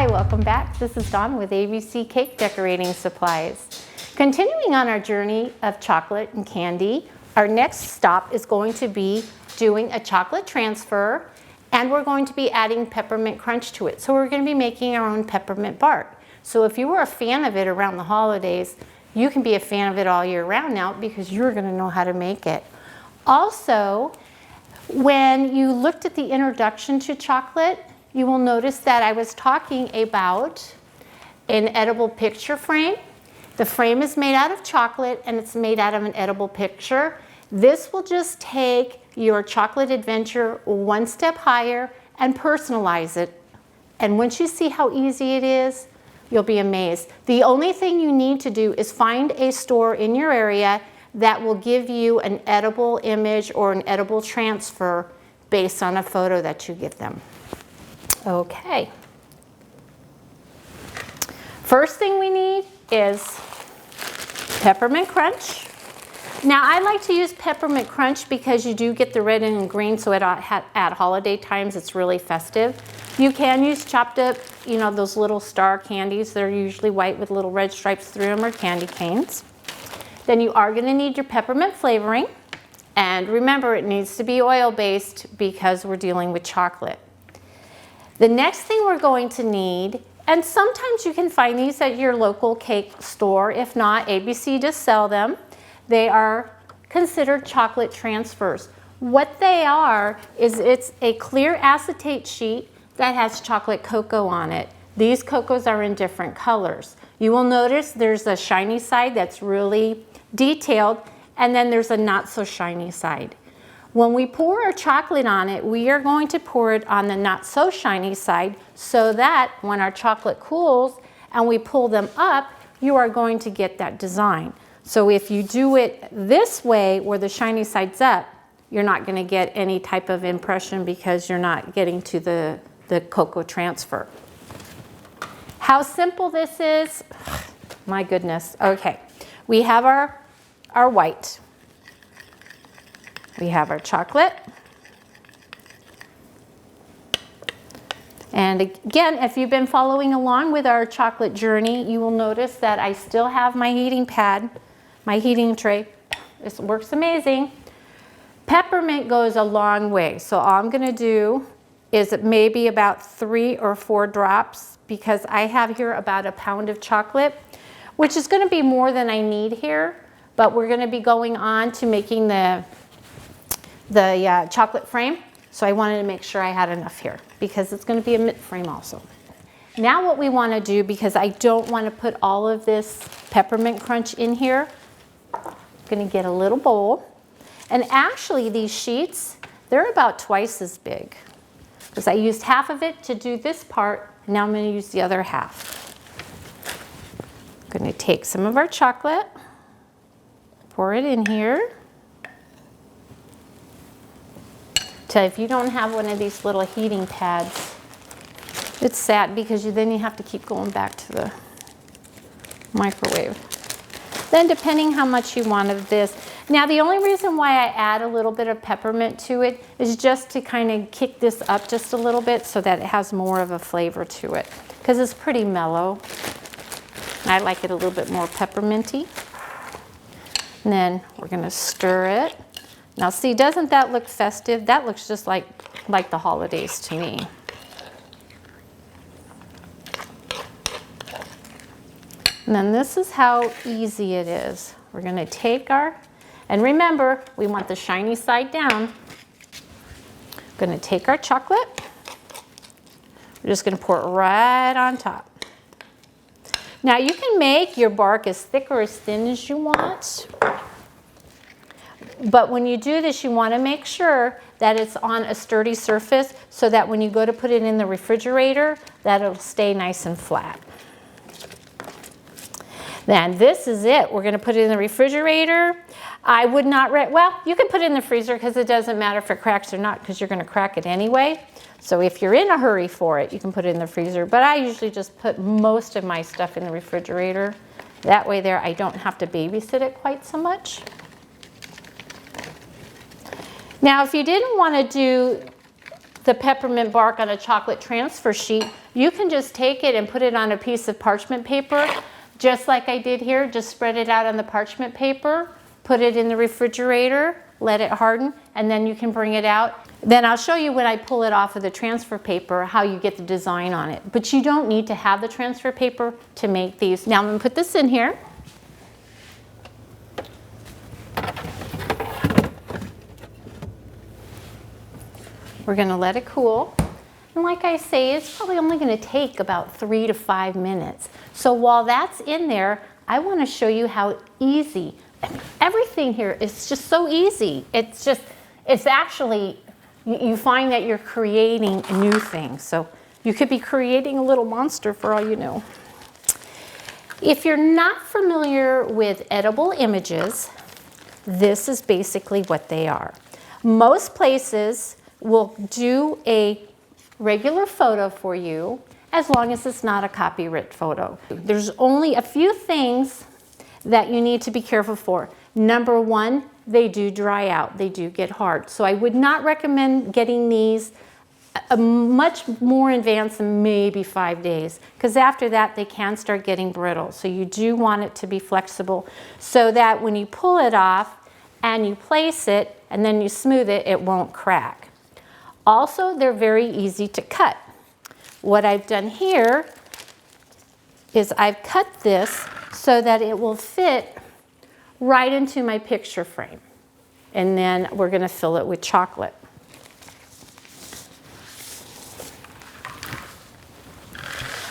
Hi, welcome back. This is Dawn with ABC Cake Decorating Supplies. Continuing on our journey of chocolate and candy, our next stop is going to be doing a chocolate transfer, and we're going to be adding peppermint crunch to it. So we're going to be making our own peppermint bark. So if you were a fan of it around the holidays, you can be a fan of it all year round now because you're going to know how to make it. Also, when you looked at the introduction to chocolate, you will notice that I was talking about an edible picture frame. The frame is made out of chocolate and it's made out of an edible picture. This will just take your chocolate adventure one step higher and personalize it. And once you see how easy it is, you'll be amazed. The only thing you need to do is find a store in your area that will give you an edible image or an edible transfer based on a photo that you give them. Okay. First thing we need is peppermint crunch. Now I like to use peppermint crunch because you do get the red and green, so at holiday times it's really festive. You can use chopped up, those little star candies. They're usually white with little red stripes through them, or candy canes. Then you are going to need your peppermint flavoring. And remember, it needs to be oil-based because we're dealing with chocolate. The next thing we're going to need, and sometimes you can find these at your local cake store. If not, ABC does sell them. They are considered chocolate transfers. What they are is it's a clear acetate sheet that has chocolate cocoa on it. These cocos are in different colors. You will notice there's a shiny side that's really detailed, and then there's a not so shiny side. When we pour our chocolate on it, we are going to pour it on the not so shiny side so that when our chocolate cools and we pull them up, you are going to get that design. So if you do it this way where the shiny side's up, you're not going to get any type of impression because you're not getting to the cocoa transfer. How simple this is, my goodness. Okay, we have our white. We have our chocolate. And again, if you've been following along with our chocolate journey, you will notice that I still have my heating pad, my heating tray. This works amazing. Peppermint goes a long way. So all I'm going to do is maybe about 3 or 4 drops because I have here about a pound of chocolate, which is going to be more than I need here. But we're going to be going on to making the chocolate frame, so I wanted to make sure I had enough here because it's going to be a mint frame also. Now what we want to do, because I don't want to put all of this peppermint crunch in here, I'm going to get a little bowl. And actually these sheets, they're about twice as big because I used half of it to do this part, and now I'm going to use the other half. I'm going to take some of our chocolate, pour it in here. So if you don't have one of these little heating pads, it's sad because then you have to keep going back to the microwave. Then depending how much you want of this. Now the only reason why I add a little bit of peppermint to it is just to kind of kick this up just a little bit so that it has more of a flavor to it. Because it's pretty mellow. I like it a little bit more pepperminty. And then we're going to stir it. Now see, doesn't that look festive? That looks just like the holidays to me. And then this is how easy it is. We're going to take and remember, we want the shiny side down. We're going to take our chocolate. We're just going to pour it right on top. Now you can make your bark as thick or as thin as you want. But when you do this, you want to make sure that it's on a sturdy surface so that when you go to put it in the refrigerator, that it'll stay nice and flat. Then this is it. We're going to put it in the refrigerator. I would not, well, you can put it in the freezer because it doesn't matter if it cracks or not because you're going to crack it anyway. So if you're in a hurry for it, you can put it in the freezer. But I usually just put most of my stuff in the refrigerator. That way there, I don't have to babysit it quite so much. Now, if you didn't want to do the peppermint bark on a chocolate transfer sheet, you can just take it and put it on a piece of parchment paper, just like I did here. Just spread it out on the parchment paper, put it in the refrigerator, let it harden, and then you can bring it out. Then I'll show you when I pull it off of the transfer paper how you get the design on it. But you don't need to have the transfer paper to make these. Now I'm going to put this in here. We're going to let it cool. And like I say, it's probably only going to take about 3 to 5 minutes. So while that's in there, I want to show you how easy. Everything here is just so easy. It's actually, you find that you're creating a new thing. So you could be creating a little monster for all you know. If you're not familiar with edible images, this is basically what they are. Most places will do a regular photo for you as long as it's not a copyright photo. There's only a few things that you need to be careful for. Number one, they do dry out. They do get hard. So I would not recommend getting these much more in advance than maybe 5 days, because after that they can start getting brittle. So you do want it to be flexible so that when you pull it off and you place it and then you smooth it, it won't crack. Also, they're very easy to cut. What I've done here is I've cut this so that it will fit right into my picture frame. And then we're going to fill it with chocolate.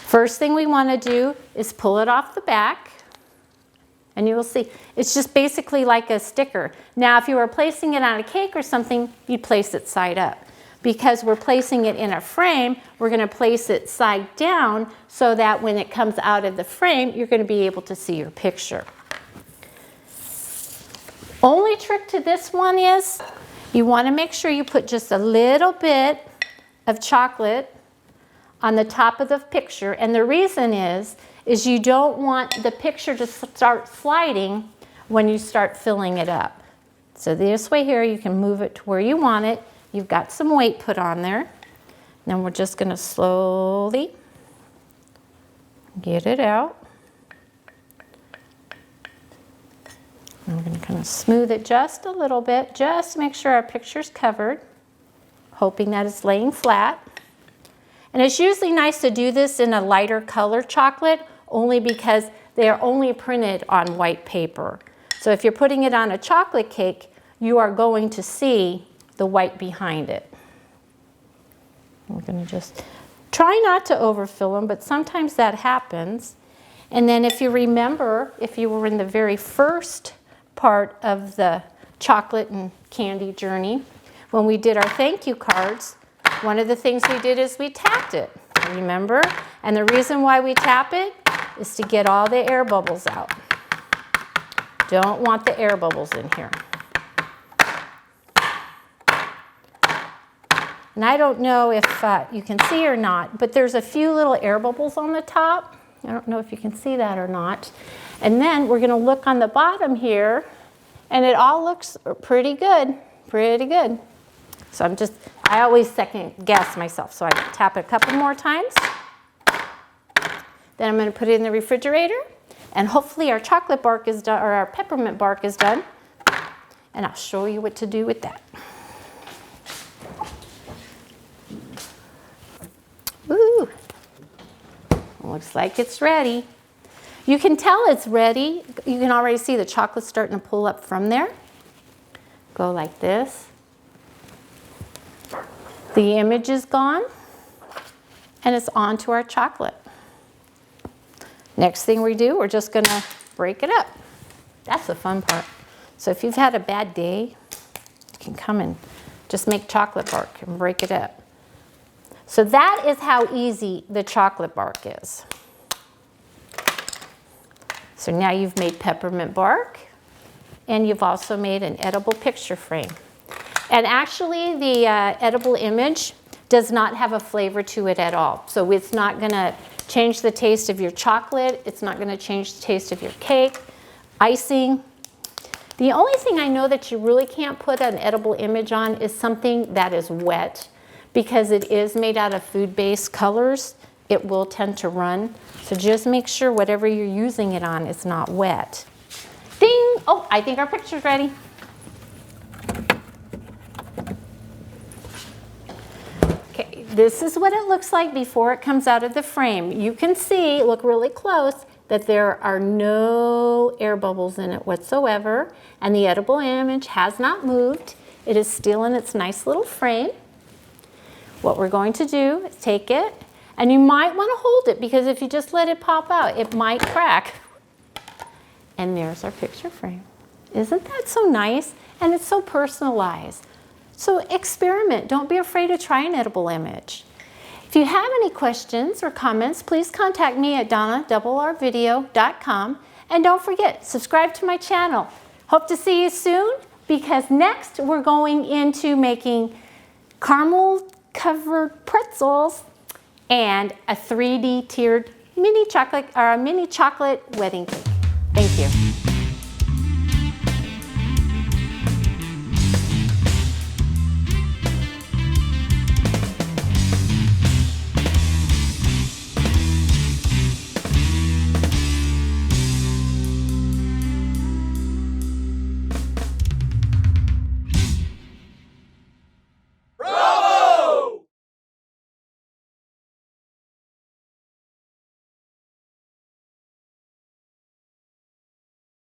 First thing we want to do is pull it off the back. And you will see, it's just basically like a sticker. Now, if you were placing it on a cake or something, you'd place it side up. Because we're placing it in a frame, we're going to place it side down so that when it comes out of the frame, you're going to be able to see your picture. Only trick to this one is you want to make sure you put just a little bit of chocolate on the top of the picture. And the reason is you don't want the picture to start sliding when you start filling it up. So this way here, you can move it to where you want it. You've got some weight put on there. Then we're just going to slowly get it out. And we're going to kind of smooth it just a little bit, just to make sure our picture's covered, hoping that it's laying flat. And it's usually nice to do this in a lighter color chocolate, only because they are only printed on white paper. So if you're putting it on a chocolate cake, you are going to see the white behind it. We're going to just try not to overfill them, but sometimes that happens. And then if you remember, if you were in the very first part of the chocolate and candy journey, when we did our thank you cards, one of the things we did is we tapped it, remember? And the reason why we tap it is to get all the air bubbles out. Don't want the air bubbles in here. And I don't know if you can see or not, but there's a few little air bubbles on the top. I don't know if you can see that or not. And then we're going to look on the bottom here, and it all looks pretty good, pretty good. So I always second guess myself. So I tap it a couple more times. Then I'm going to put it in the refrigerator, and hopefully our chocolate bark is done, or our peppermint bark is done. And I'll show you what to do with that. Ooh, looks like it's ready. You can tell it's ready. You can already see the chocolate starting to pull up from there. Go like this. The image is gone, and it's on to our chocolate. Next thing we do, we're just gonna break it up. That's the fun part. So if you've had a bad day, you can come and just make chocolate bark and break it up. So that is how easy the chocolate bark is. So now you've made peppermint bark, and you've also made an edible picture frame. And actually, the edible image does not have a flavor to it at all. So it's not gonna change the taste of your chocolate. It's not gonna change the taste of your cake, icing. The only thing I know that you really can't put an edible image on is something that is wet, because it is made out of food-based colors, it will tend to run. So just make sure whatever you're using it on is not wet. Ding! Oh, I think our picture's ready. Okay, this is what it looks like before it comes out of the frame. You can see, look really close, that there are no air bubbles in it whatsoever, and the edible image has not moved. It is still in its nice little frame. What we're going to do is take it, and you might want to hold it because if you just let it pop out, it might crack. And there's our picture frame. Isn't that so nice? And it's so personalized. So experiment. Don't be afraid to try an edible image. If you have any questions or comments, please contact me at donna.rvideo.com. And don't forget, subscribe to my channel. Hope to see you soon, because next we're going into making caramel covered pretzels and a 3D tiered mini chocolate wedding cake. Thank you.